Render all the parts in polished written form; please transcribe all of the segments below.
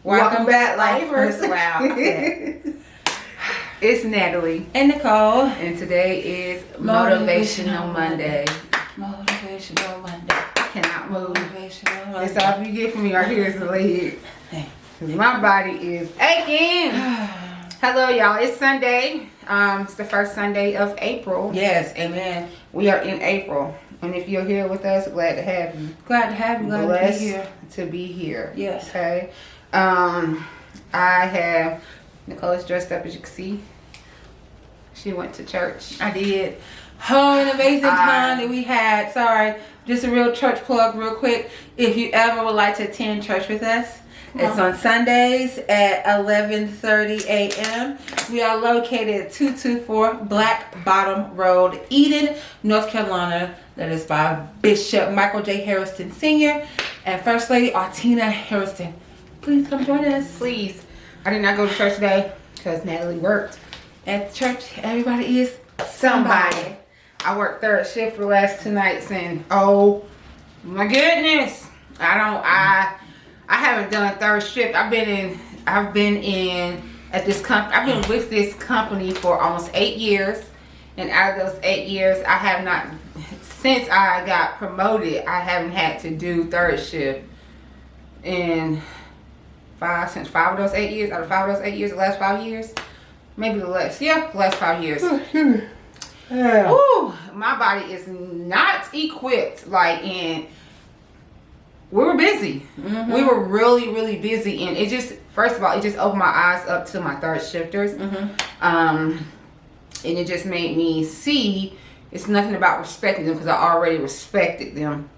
Welcome back, Lifers. Wow. It's Natalie. And Nicole. And today is Motivational Monday. Motivational Monday. I cannot move. Motivational Monday. That's all you get from me right here is the leg. My body is aching. Hello, y'all. It's Sunday. It's the first Sunday of April. Yes, amen. We are in April. And if you're here with us, glad to have you. Glad to have you. Glad Blessed to be here. to be here. Yes. Okay. I have Nicola's dressed up, as you can see. She went to church. I did. Oh, an amazing time that we had. Sorry, just a real church plug real quick. If you ever would like to attend church with us, it's on Sundays at 11:30 a.m. We are located at 224 Blackbottom RD Eden, North Carolina. That is by Bishop Michael J. Hariston Sr. and First Lady Autina Hariston. Please come join us. Please. I did not go to church today because Natalie worked. At church, everybody is Somebody. I worked third shift for the last 2 nights and oh my goodness. I haven't done third shift. I've been with this company for almost 8 years. And out of those 8 years, I have not, since I got promoted, I haven't had to do third shift in since 5 of those 8 years, out of 5 of those 8 years, the last 5 years, maybe the last 5 years. Yeah. Ooh, my body is not equipped. We were busy. Mm-hmm. We were really busy, and it just, first of all, it just opened my eyes up to my third shifters. And it just made me see it's nothing about respecting them because I already respected them.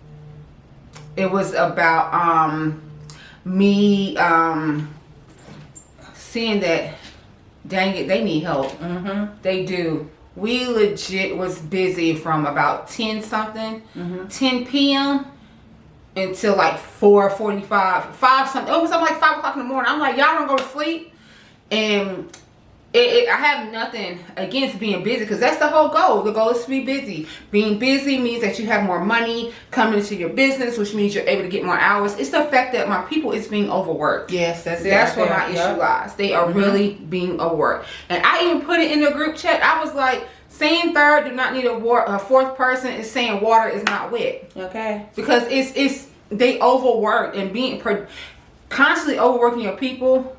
It was about me seeing that, dang it, they need help. They do. We legit was busy from about 10 p.m. until like 4:45, 5 something. It was like 5 o'clock in the morning. I'm like, y'all don't go to sleep. And I have nothing against being busy because that's the whole goal. The goal is to be busy. Being busy means that you have more money coming into your business, which means you're able to get more hours. It's the fact that my people is being overworked. Yes, that's where my issue lies. They are really being overworked. And I even put it in the group chat. I was like, saying third do not need a fourth person is saying water is not wet. Okay. Because it's they overwork, and being constantly overworking your people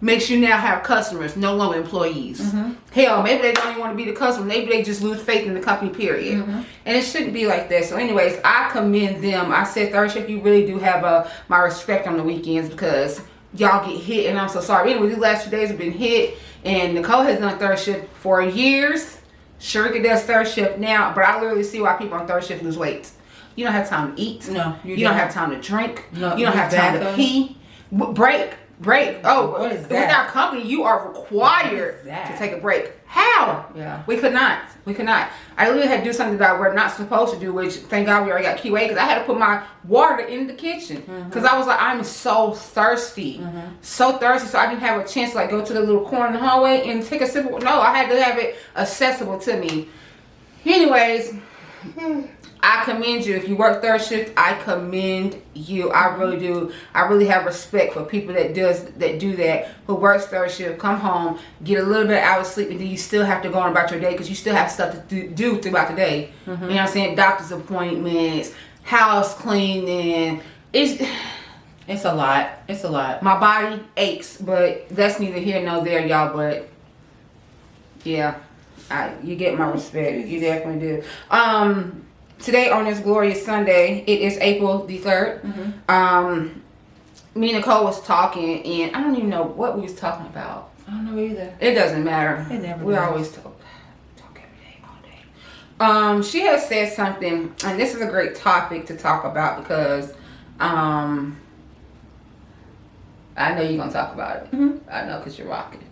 makes you now have customers, no longer employees. Hell, maybe they don't even want to be the customer. Maybe they just lose faith in the company, period. And it shouldn't be like that. So anyways, I commend them. I said third shift, you really do have my respect on the weekends because y'all get hit, and I'm so sorry. Anyway, these last 2 days have been hit, and Nicole has done third shift for years. Sharika does third shift now, but I literally see why people on third shift lose weight. You don't have time to eat. No, you don't have time to drink. No, you don't have time to pee. Break. Oh, what is that? With our company, you are required to take a break. How? Yeah. We could not. I literally had to do something that we're not supposed to do, which thank God we already got QA, because I had to put my water in the kitchen because I was like, I'm so thirsty. So thirsty, so I didn't have a chance to like go to the little corner in the hallway and take a sip of, no, I had to have it accessible to me. Anyways, I commend you. If you work third shift, I commend you. I really do. I really have respect for people that do that, who works third shift, come home, get a little bit of hours sleep, and then you still have to go on about your day because you still have stuff to do throughout the day. You know what I'm saying? Doctor's appointments, house cleaning. It's a lot. It's a lot. My body aches, but that's neither here nor there, y'all. But yeah, you get my respect. You definitely do. Today on this glorious Sunday, it is April the 3rd. Me and Nicole was talking, and I don't even know what we was talking about. I don't know either. It doesn't matter. It never We does. always talk every day, all day. She has said something, and this is a great topic to talk about because I know you're gonna talk about it. I know because you're rocking.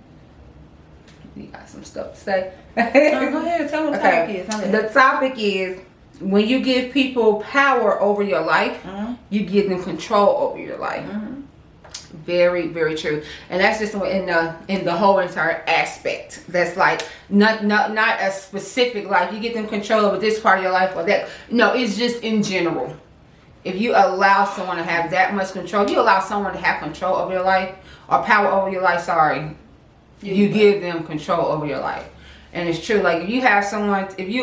You got some stuff to say. Go ahead, tell me what the topic is. The topic is, when you give people power over your life, you give them control over your life. Very, very true. And that's just in the whole entire aspect. That's like not a specific, like you get them control over this part of your life or that. No, it's just in general. if you allow someone to have that much control, you allow someone to have control over your life, or power over your life, you give them control over your life. And it's true, like if you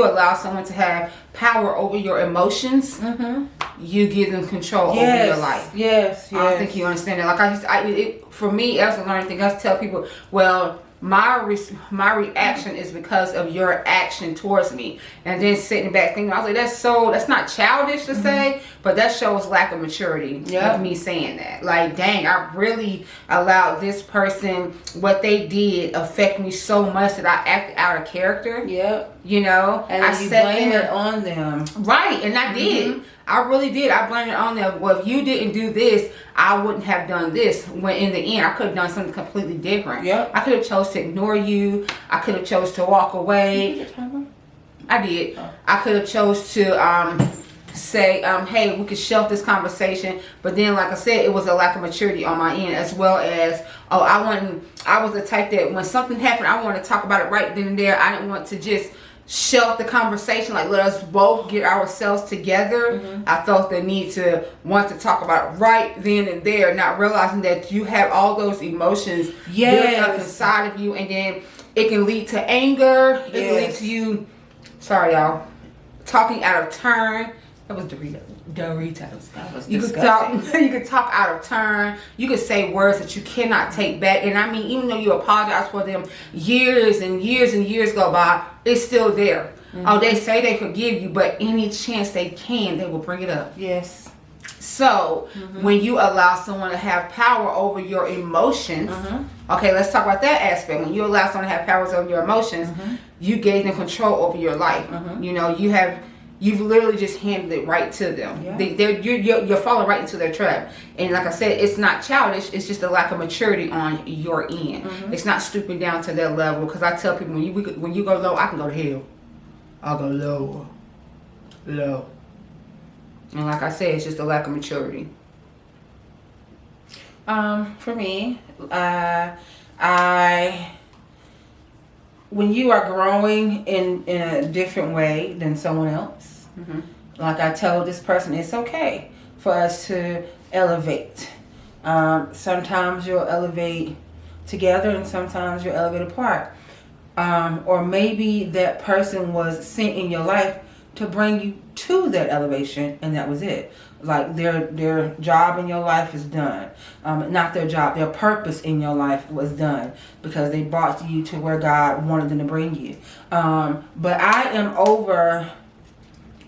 allow someone to have power over your emotions, you give them control over your life. Yes. I don't think you understand that. Like for me, as a learning thing, I tell people, well, my reaction is because of your action towards me. And then sitting back thinking, I was like, that's not childish to say, but that shows lack of maturity of me saying that. Like, dang, I really allowed this person, what they did affect me so much that I acted out of character. Yep. You know? And I blame it on them. Right, and I did. I really did. I blamed it on them. Well, if you didn't do this, I wouldn't have done this. When in the end, I could have done something completely different. Yep. I could have chose to ignore you. I could have chose to walk away. I did. I could have chose to say, hey, we could shelf this conversation. But then, like I said, it was a lack of maturity on my end, as well as, I was the type that when something happened, I wanted to talk about it right then and there. I didn't want to just shelf the conversation, like let us both get ourselves together. I felt the need to want to talk about it right then and there, not realizing that you have all those emotions built up inside of you, and then it can lead to anger. It can lead to you, sorry y'all, talking out of turn. That was Doritos. That was You could talk out of turn. You could say words that you cannot take back. And I mean, even though you apologize for them, years and years and years go by, it's still there. Oh, they say they forgive you, but any chance they can, they will bring it up. Yes. So when you allow someone to have power over your emotions, okay, let's talk about that aspect. When you allow someone to have power over your emotions, you gave them control over your life. You know, you've literally just handed it right to them. You're falling right into their trap. And like I said, it's not childish. It's just a lack of maturity on your end. It's not stooping down to their level. Because I tell people, when you go low, I can go to hell. I'll go low. And like I said, it's just a lack of maturity. For me, when you are growing in a different way than someone else, like I told this person, it's okay for us to elevate. Sometimes you'll elevate together and sometimes you'll elevate apart. Or maybe that person was sent in your life to bring you to that elevation, and that was it. Like their job in your life is done. Not their job, their purpose in your life was done because they brought you to where God wanted them to bring you. But I am over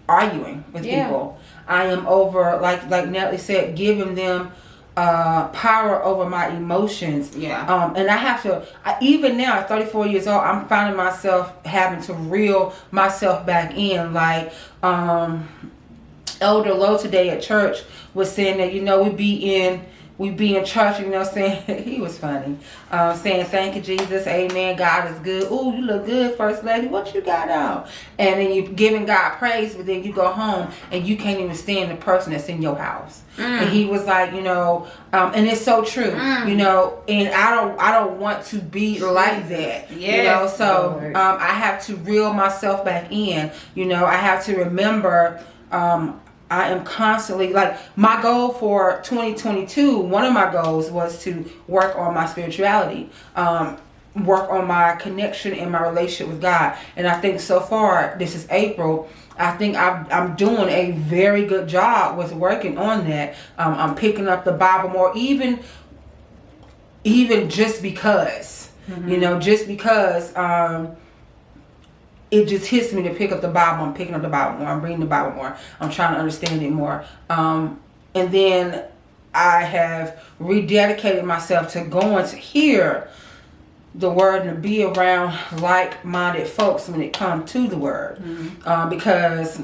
arguing with people. I am over, like Natalie said, giving them power over my emotions. And I have to, even now at 34 years old, I'm finding myself having to reel myself back in. Like Elder Lowe today at church was saying that, you know, we be in church, you know, saying, he was funny, saying, thank you, Jesus, amen, God is good. Ooh, you look good, First Lady, what you got on? And then you giving God praise, but then you go home and you can't even stand the person that's in your house. And he was like, you know, and it's so true, you know, and I don't want to be like that, you know, so I have to reel myself back in, you know, I have to remember, I am constantly, like, my goal for 2022, one of my goals was to work on my spirituality, work on my connection and my relationship with God. And I think so far, this is April, I think I'm doing a very good job with working on that. I'm picking up the Bible more, even just because, you know, just because, it just hits me to pick up the Bible. I'm picking up the Bible more. I'm reading the Bible more. I'm trying to understand it more. And then I have rededicated myself to going to hear the word and to be around like-minded folks when it comes to the word. Because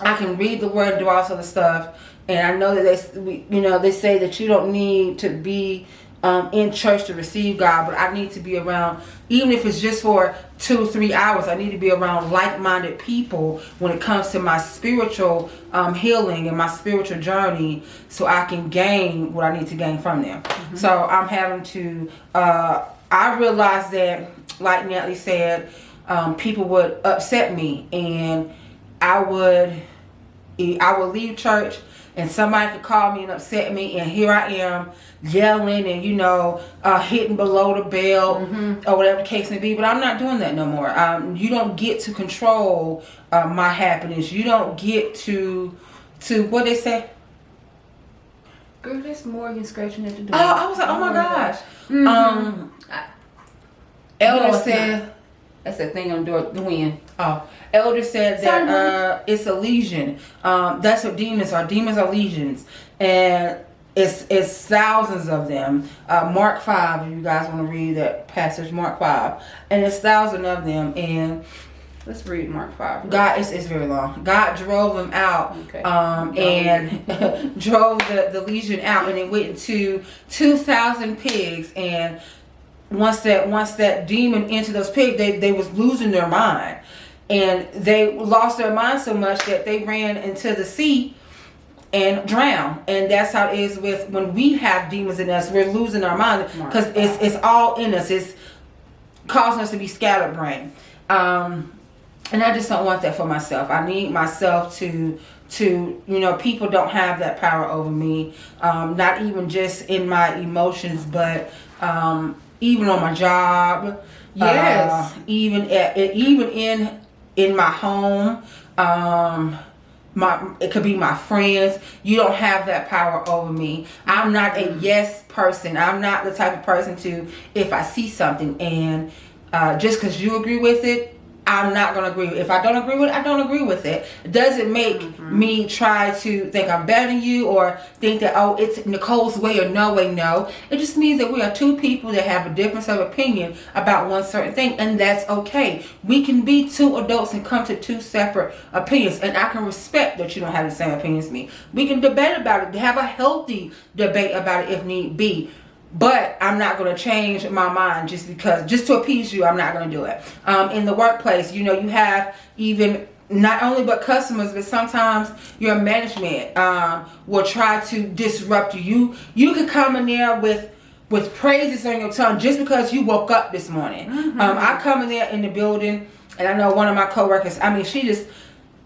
I can read the word and do all sort of stuff. And I know that they say that you don't need to be in church to receive God, but I need to be around, even if it's just for 2-3 hours, I need to be around like-minded people when it comes to my spiritual healing and my spiritual journey, so I can gain what I need to gain from them. So I'm having to, I realized that, like Natalie said, people would upset me, and I would leave church and somebody could call me and upset me, and here I am yelling and hitting below the belt or whatever the case may be. But I'm not doing that no more. You don't get to control my happiness. You don't get to what they say. Girl, that's Morgan scratching at the door. Oh, I was like, oh my gosh. Elder said, that's that thing on the wind. Oh, Elder said that it's a legion. That's what demons are. Demons are legions, and it's thousands of them. Mark 5, if you guys want to read that passage, Mark 5, and it's thousands of them. And let's read Mark 5. God, it's very long. God drove them out, and drove the legion out, and it went into 2,000 pigs. And once that demon entered those pigs, they was losing their mind. And they lost their mind so much that they ran into the sea and drowned. And that's how it is with when we have demons in us. We're losing our mind because it's all in us. It's causing us to be scatterbrained. And I just don't want that for myself. I need myself to people don't have that power over me. Not even just in my emotions, but even on my job. Yes. Even in my home, it could be my friends. You don't have that power over me. I'm not a yes person. I'm not the type of person to, if I see something and just because you agree with it, I'm not going to agree with it. If I don't agree with it, I don't agree with it. It doesn't make me try to think I'm better than you or think that, oh, it's Nicole's way or no way, no. It just means that we are two people that have a difference of opinion about one certain thing, and that's okay. We can be two adults and come to two separate opinions, and I can respect that you don't have the same opinion as me. We can debate about it, have a healthy debate about it if need be. But I'm not going to change my mind just to appease you. I'm not going to do it. In the workplace, you have even not only but customers, but sometimes your management will try to disrupt you. You could come in there with praises on your tongue just because you woke up this morning. I come in there in the building, and I know one of my coworkers. She just,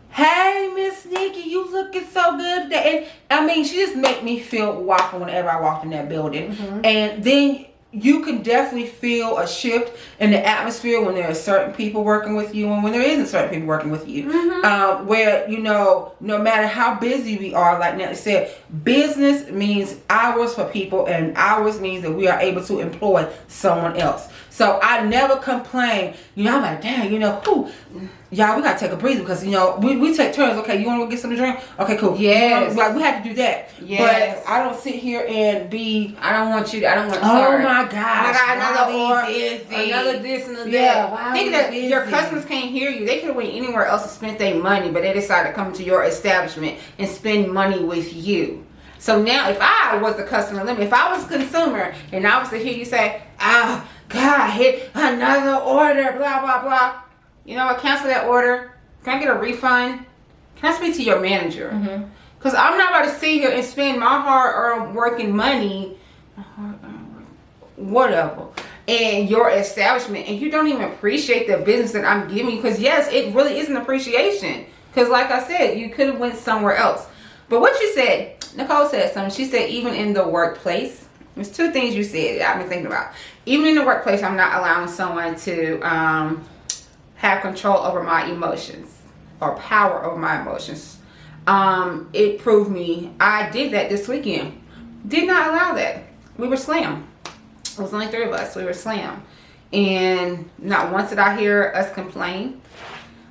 hey, Miss Nikki, you looking so good today. And she just make me feel welcome whenever I walk in that building. And then you can definitely feel a shift in the atmosphere when there are certain people working with you and when there isn't certain people working with you. Where, no matter how busy we are, like Natalie said, business means hours for people, and hours means that we are able to employ someone else. So I never complain. I'm like, dang, y'all, we gotta take a breather because we take turns. Okay, you want to go get something to drink? Okay, cool. Yes. Like we have to do that. Yes. But I don't sit here and be. I don't want. Oh my gosh. Another this and that. Yeah. Think that your customers can't hear you. They could have went anywhere else and spent their money, but they decided to come to your establishment and spend money with you. So now, if I was the customer, if I was a consumer, and I was to hear you say, God, hit another order, blah, blah, blah. You know what? Cancel that order. Can I get a refund? Can I speak to your manager? Because I'm not about to sit here and spend my hard-earned working money, whatever, in your establishment, and you don't even appreciate the business that I'm giving you. Because yes, it really is an appreciation. Because like I said, you could have went somewhere else. But what you said, Nicole said something. She said even in the workplace. There's two things you said that I've been thinking about. Even in the workplace, I'm not allowing someone to have control over my emotions or power over my emotions. It proved me. I did that this weekend. Did not allow that. We were slammed. It was only 3 of us. We were slammed. And not once did I hear us complain.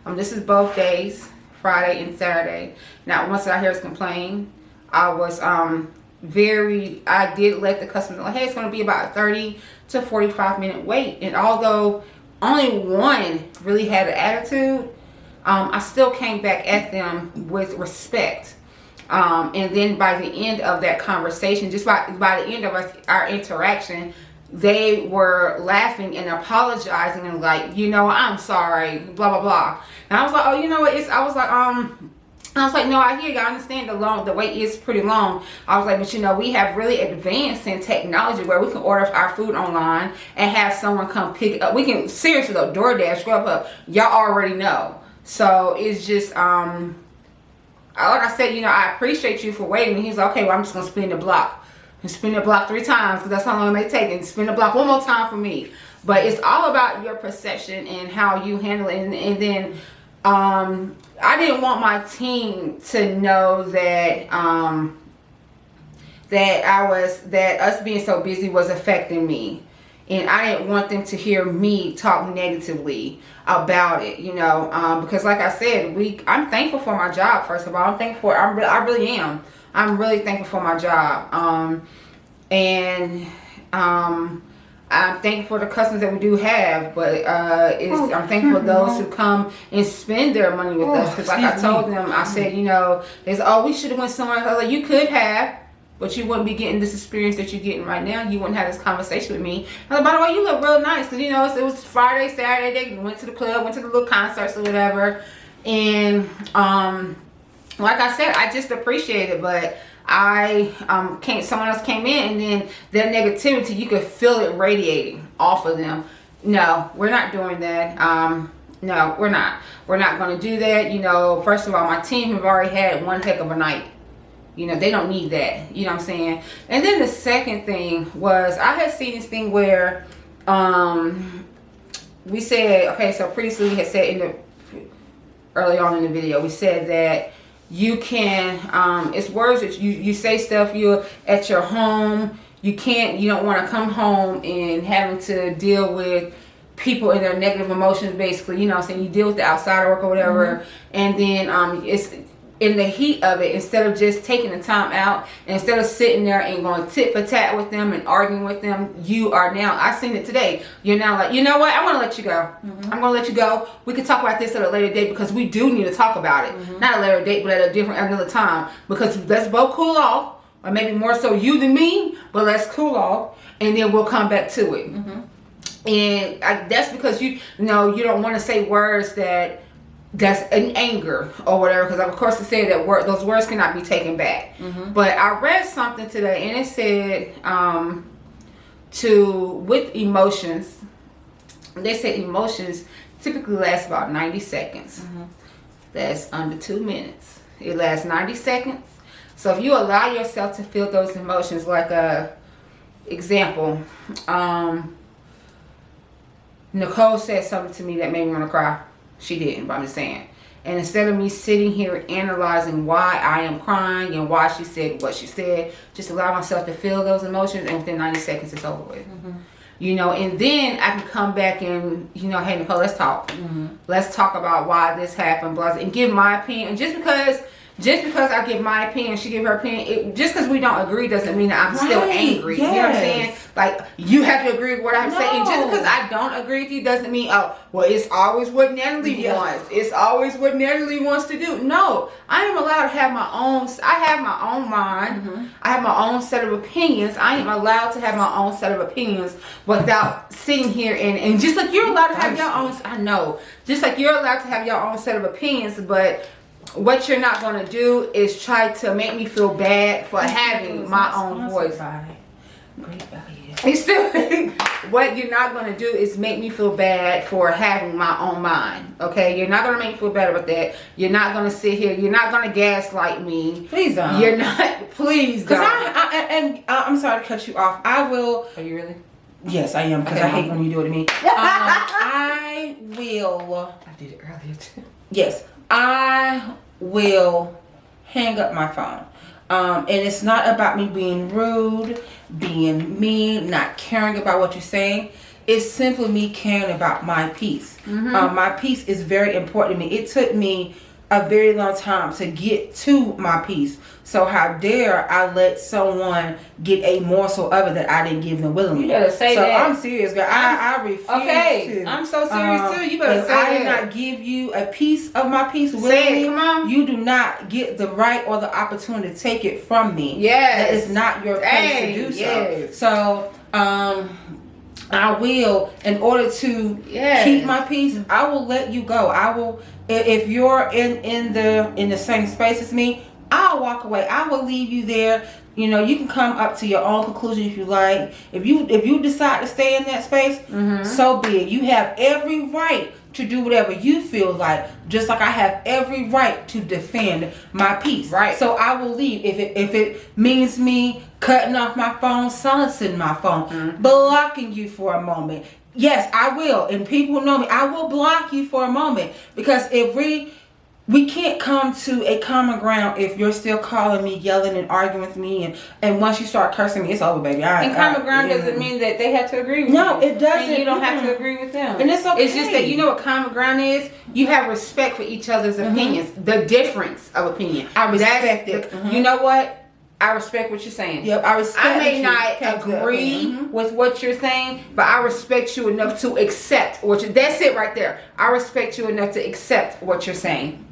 This is both days, Friday and Saturday. Not once did I hear us complain. I was I did let the customer know, hey, it's going to be about a 30 to 45 minute wait. And although only one really had an attitude, I still came back at them with respect. And then by the end of that conversation, just by the end of our interaction, they were laughing and apologizing and like, I'm sorry, blah, blah, blah. And I was like, oh, you know what? I was like, no, I hear you. I understand the wait is pretty long. I was like, but we have really advanced in technology where we can order our food online and have someone come pick it up. We can, seriously though, DoorDash, Grubhub, y'all already know. So it's just, like I said, I appreciate you for waiting. And he's like, okay, well, I'm just going to spin the block. And spin the block 3 times because that's how long it may take. And spin the block one more time for me. But it's all about your perception and how you handle it. And then I didn't want my team to know that that us being so busy was affecting me. And I didn't want them to hear me talk negatively about it, because like I said, I'm thankful for my job. First of all, I'm thankful I really am. I'm really thankful for my job. I'm thankful for the customers that we do have, but I'm thankful for those who come and spend their money with us. Because like I told them, I said, they said, we should have went somewhere else. Like, you could have, but you wouldn't be getting this experience that you're getting right now. You wouldn't have this conversation with me. I was like, by the way, you look real nice. Because, it was Friday, Saturday. They went to the club, went to the little concerts or whatever. And like I said, I just appreciate it. But someone else came in, and then their negativity, you could feel it radiating off of them. No, we're not doing that. No, we're not. We're not going to do that. First of all, my team have already had one heck of a night. They don't need that. You know what I'm saying? And then the second thing was, I had seen this thing where we said, okay, so previously we had said early on in the video, we said that you can, it's words that you say stuff, you're at your home, you don't want to come home and having to deal with people and their negative emotions, basically, you deal with the outside work or whatever. And then it's in the heat of it, instead of just taking the time out, instead of sitting there and going tit for tat with them and arguing with them, you are now, I seen it today, you're now like, you know what, I want to let you go. I'm going to let you go. We can talk about this at a later date, because we do need to talk about it. Not a later date, but at another time, because let's both cool off, or maybe more so you than me, but let's cool off, and then we'll come back to it. And that's because you don't want to say words that's in anger or whatever, because of course it said that those words cannot be taken back. But I read something today, and it said with emotions, they said emotions typically last about 90 seconds. That's under 2 minutes. It lasts 90 seconds. So if you allow yourself to feel those emotions, like example, Nicole said something to me that made me want to cry. She didn't, but I'm just saying. And instead of me sitting here analyzing why I am crying and why she said what she said, just allow myself to feel those emotions, and within 90 seconds it's over with. And then I can come back and, hey, Nicole, let's talk. Let's talk about why this happened, blah, and give my opinion. And just because I give my opinion, she give her opinion, just because we don't agree doesn't mean that I'm still angry. Yes. You know what I'm saying? Like, you have to agree with what I'm saying. And just because I don't agree with you doesn't mean, it's always what Natalie wants. It's always what Natalie wants to do. No, I am allowed to have I have my own mind. I have my own set of opinions. I am allowed to have my own set of opinions without sitting here and just like you're allowed to have your own, I know, just like you're allowed to have your own set of opinions, but what you're not going to do is try to make me feel bad for having my own voice. What you're not going to do is make me feel bad for having my own mind. Okay? You're not going to make me feel bad about that. You're not going to sit here. You're not going to gaslight me. Please don't. You're not. Please don't. I'm sorry to cut you off. I will. Are you really? Yes, I am, because I hate when you do it to me. I will. I did it earlier too. Yes. I will hang up my phone. And it's not about me being rude, being mean, not caring about what you're saying. It's simply me caring about my peace. My peace is very important to me. It took me a very long time to get to my peace. So how dare I let someone get a morsel of it that I didn't give them willingly? You better say that. So I'm serious, girl. I refuse to. I'm so serious too. You better say I that. did not give you a piece of my peace willingly. Come on. You do not get the right or the opportunity to take it from me. Yes. That is not your place to do so. Yes. So I will, in order to keep my peace, I will let you go. I will, if you're in the same space as me, I'll walk away. I will leave you there. You know, you can come up to your own conclusion if you like. If you decide to stay in that space, so be it. You have every right to do whatever you feel like, just like I have every right to defend my peace. Right. So I will leave if it means me cutting off my phone, silencing my phone, blocking you for a moment. Yes, I will. And people know me. I will block you for a moment, because if we can't come to a common ground if you're still calling me, yelling and arguing with me, and once you start cursing me, it's over, baby. And common ground doesn't mean that they have to agree with you. No, it doesn't. And you don't have to agree with them. And it's okay. It's just that, you know what common ground is? You have respect for each other's opinions. The difference of opinion. I respect it. You know what? I respect what you're saying. Yep, I respect. I may not agree with what you're saying, but I respect you enough to accept what you. That's it right there. I respect you enough to accept what you're saying.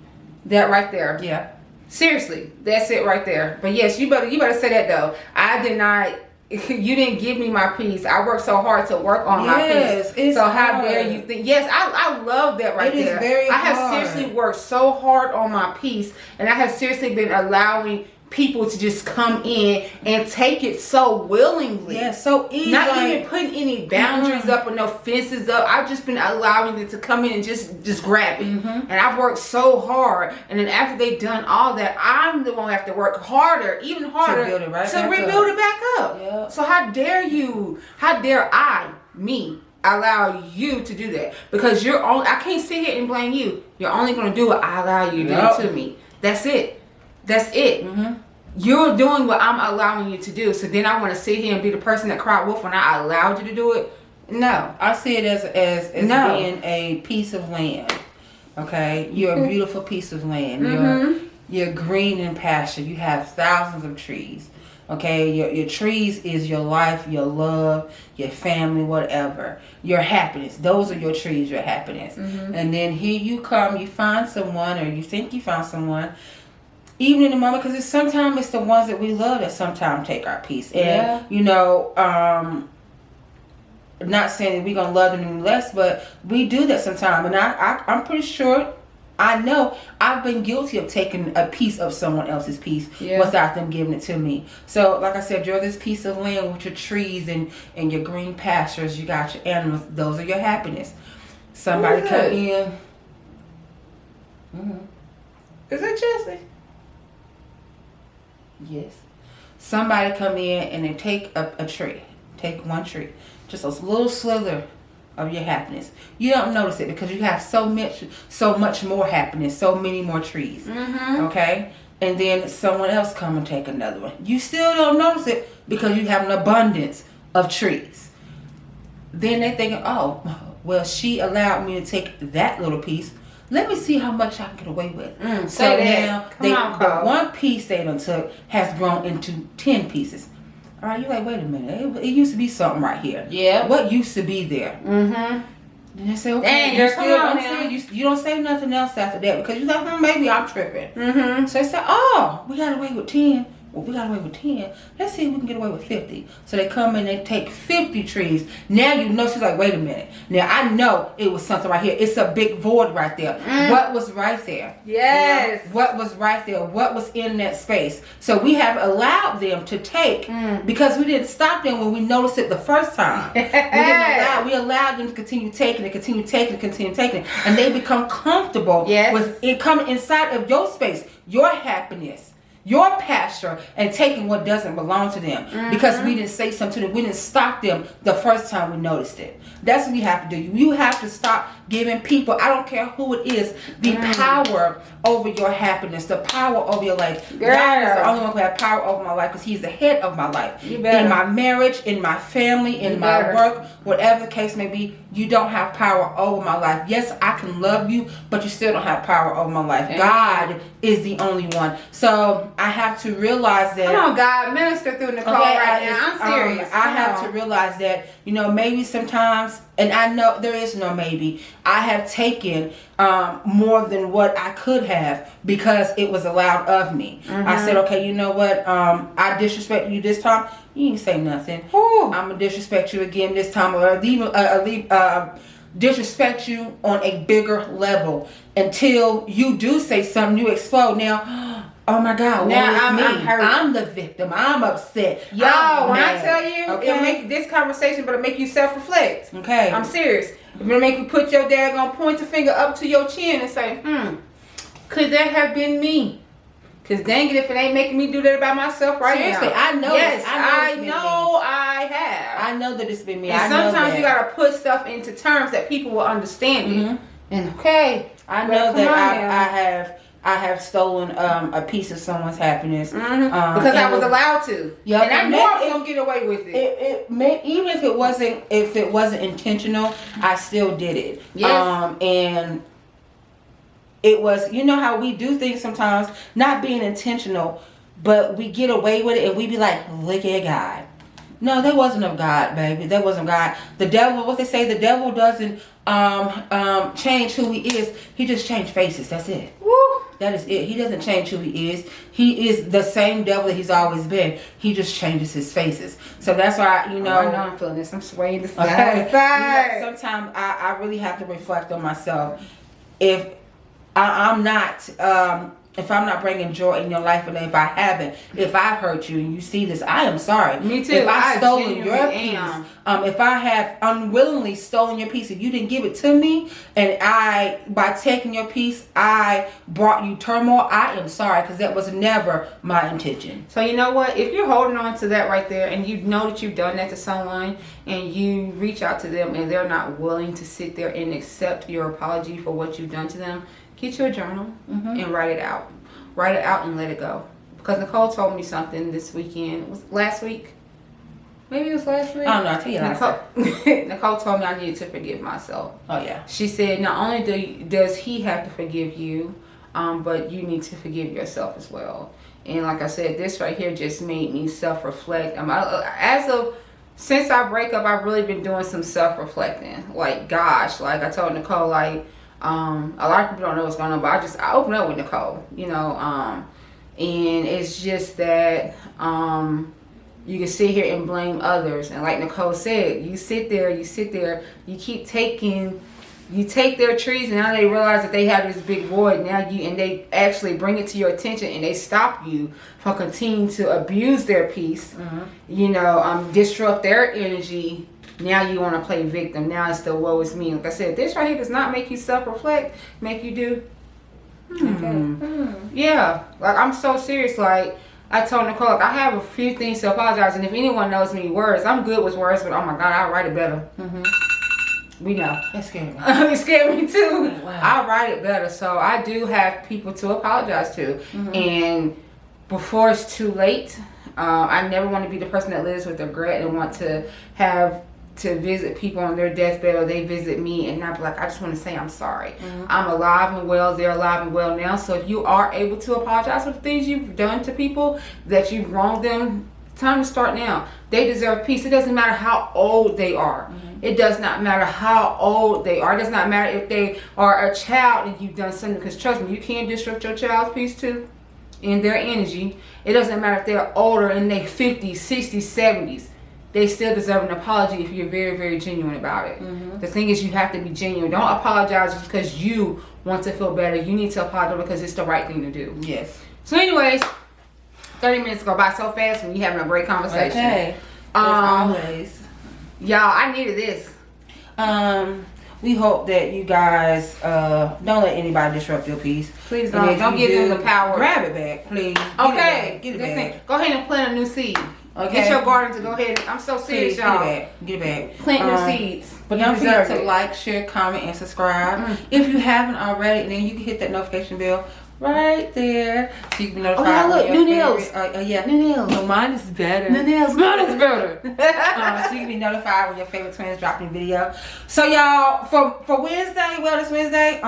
That right there. Yeah. Seriously, that's it right there. But yes, you better say that though. I did not. You didn't give me my peace. I worked so hard to work on my peace. It's so how hard. dare you think? Yes, I love that right there. It is very I have hard. seriously worked so hard on my peace, and I have seriously been allowing people to just come in and take it so willingly. Yeah, so easy. Not even putting any boundaries up or no fences up. I've just been allowing them to come in and just grab it. And I've worked so hard. And then after they've done all that, I'm the one who have to work harder, even harder, to rebuild rebuild it back up. Yeah. So how dare you? How dare me allow you to do that? Because I can't sit here and blame you. You're only going to do what I allow you to do to me. That's it. That's it. You're doing what I'm allowing you to do. So then I want to sit here and be the person that cried wolf when I allowed you to do it? No. I see it as being a piece of land. Okay? You're a beautiful piece of land. You're green and pasture. You have thousands of trees. Okay? Your trees is your life, your love, your family, whatever. Your happiness. Those are your trees, your happiness. And then here you come, you find someone, or you think you found someone, even in the moment, because sometimes it's the ones that we love that sometimes take our peace. And, you know, not saying that we're going to love them any less, but we do that sometimes. And I'm pretty sure, I know, I've been guilty of taking a piece of someone else's peace without them giving it to me. So, like I said, you're this piece of land with your trees and your green pastures. You got your animals. Those are your happiness. Somebody come in. Is that Jesse? Yes. Somebody come in and they take a tree. Take one tree. Just a little slither of your happiness. You don't notice it because you have so much more happiness, so many more trees. Okay? And then someone else come and take another one. You still don't notice it because you have an abundance of trees. Then they're thinking, oh, well, she allowed me to take that little piece. Let me see how much I can get away with. So now, the one piece they done took has grown into 10 pieces. All right, you're like, wait a minute. It used to be something right here. Yeah. What used to be there? Then they say, okay. You don't say nothing else after that because you're like, maybe I'm tripping. So they say, oh, we got away with 10. Well, we got away with 10. Let's see if we can get away with 50. So they come in and they take 50 trees. Now you know, she's like, wait a minute. Now I know it was something right here. It's a big void right there. What was right there? Yes. You know, what was right there? What was in that space? So we have allowed them to take because we didn't stop them when we noticed it the first time. We allowed them to continue taking it, continue taking it. And they become comfortable with it coming inside of your space, your happiness, your pasture, and taking what doesn't belong to them because we didn't say something to them. We didn't stop them the first time we noticed it. That's what we have to do. You have to stop giving people, I don't care who it is, the power over your happiness, the power over your life. God is the only one who has power over my life because he's the head of my life. In my marriage, in my family, in my work, whatever the case may be, you don't have power over my life. Yes, I can love you, but you still don't have power over my life. God is the only one. So I have to realize that. Come on, God, minister through Nicole right now. I'm serious. I have to realize that, you know, maybe sometimes, and I know there is no maybe, I have taken more than what I could have because it was allowed of me. I said, okay, you know what? I disrespected you this time. You didn't say nothing. I'm going to disrespect you again this time, or disrespect you on a bigger level until you do say something, you explode. Now, oh my God, now I'm hurt. I'm the victim. I'm upset. Y'all, when mad. I tell you, okay? it'll make this conversation, but it'll make you self-reflect. Okay. I'm serious. It'll make you put your daggone pointer finger up to your chin and say, could that have been me? Because dang it, if it ain't making me do that about myself right Seriously, now. I know. Yes, I it's know I have. I know that it's been me. And I know sometimes that. you got to put stuff into terms that people will understand it. And okay. I know that I have stolen a piece of someone's happiness because I was allowed to. Yep, and I knew I was gonna get away with it. It may, even if it wasn't intentional, I still did it. Yes. And it was, you know how we do things sometimes, not being intentional, but we get away with it and we be like, look at God. No, that wasn't of God, baby. That wasn't God. The devil, what they say, the devil doesn't change who he is. He just changed faces. That's it. Woo. That is it. He doesn't change who he is. He is the same devil that he's always been. He just changes his faces. So that's why, I know I'm feeling this. I'm swaying this okay. side. Sometimes I really have to reflect on myself. If I'm not if I'm not bringing joy in your life, and if I haven't, if I've hurt you and you see this, I am sorry. Me too. If I've stolen your genuinely peace, if I have unwillingly stolen your peace, if you didn't give it to me, and by taking your peace, I brought you turmoil, I am sorry, because that was never my intention. So you know what? If you're holding on to that right there, and you know that you've done that to someone, and you reach out to them, and they're not willing to sit there and accept your apology for what you've done to them, get you a journal and write it out. Write it out and let it go. Because Nicole told me something this weekend. Was it last week? Maybe it was last week. I don't know. I'll tell you Nicole told me I needed to forgive myself. Oh yeah. She said not only does he have to forgive you, but you need to forgive yourself as well. And like I said, this right here just made me self-reflect. Since our breakup, I've really been doing some self-reflecting. Like, gosh, like I told Nicole, like, a lot of people don't know what's going on, but I open up with Nicole, you know, and it's just that you can sit here and blame others, and like Nicole said, you sit there, you keep you take their trees, and now they realize that they have this big void. And they actually bring it to your attention, and they stop you from continuing to abuse their peace, you know, disrupt their energy. Now you want to play victim. Now it's the woe is me. Like I said, this right here does not make you self-reflect. Make you do. Yeah. Like, I'm so serious. Like, I told Nicole, like, I have a few things to apologize. And if anyone knows me words, I'm good with words. But, oh, my God, I'll write it better. We know. That scared me. It scared me, too. Wow. I'll write it better. So, I do have people to apologize to. And before it's too late, I never want to be the person that lives with regret and want to have to visit people on their deathbed, or they visit me and not be like, I just want to say I'm sorry. I'm alive and well. They're alive and well now. So if you are able to apologize for the things you've done to people, that you've wronged them, time to start now. They deserve peace. It doesn't matter how old they are. It does not matter how old they are. It does not matter if they are a child and you've done something, because trust me, you can't disrupt your child's peace too, in their energy. It doesn't matter if they're older, in their 50s, 60s, 70s. They still deserve an apology if you're very, very genuine about it. The thing is, you have to be genuine. Don't apologize just because you want to feel better. You need to apologize because it's the right thing to do. Yes. So anyways, 30 minutes go by so fast when you're having a great conversation. Okay. As always. Y'all, I needed this. We hope that you guys don't let anybody disrupt your peace. Please don't give them the power. Grab it back, please. Okay. Get it back. Go ahead and plant a new seed. Okay. Get your garden to go ahead. I'm so serious, y'all. Get it back. Plant new seeds. But don't forget to like, share, comment, and subscribe. If you haven't already, and then you can hit that notification bell right there, so you can be notified. Oh, yeah, look, new nails. Yeah, new nails. No, mine is better. New nails. Mine is better. So you can be notified when your favorite twins drop a video. So y'all, for Wednesday, Wellness Wednesday,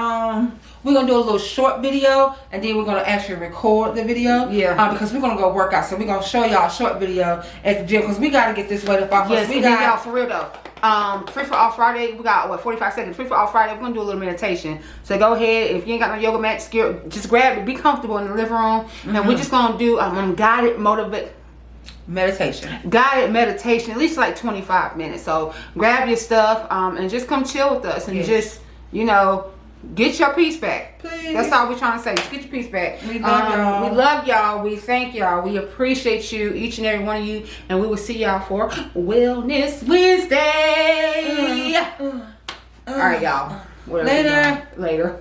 we're gonna do a little short video, and then we're gonna actually record the video. Yeah. Because we're gonna go work out, so we're gonna show y'all a short video at the gym, because we gotta get this weight up off. Yes, y'all, for real though. Free for all Friday, we got 45 seconds. Free for all Friday, we're gonna do a little meditation. So go ahead, if you ain't got no yoga mat, just grab it, be comfortable in the living room, and we're just gonna do guided meditation, at least like 25 minutes. So grab your stuff and just come chill with us, and just, you know, Get your peace back. Please. That's all we're trying to say. Just get your peace back. We love y'all. We love y'all. We thank y'all. We appreciate you, each and every one of you. And we will see y'all for Wellness Wednesday. All right, y'all. Later. Later.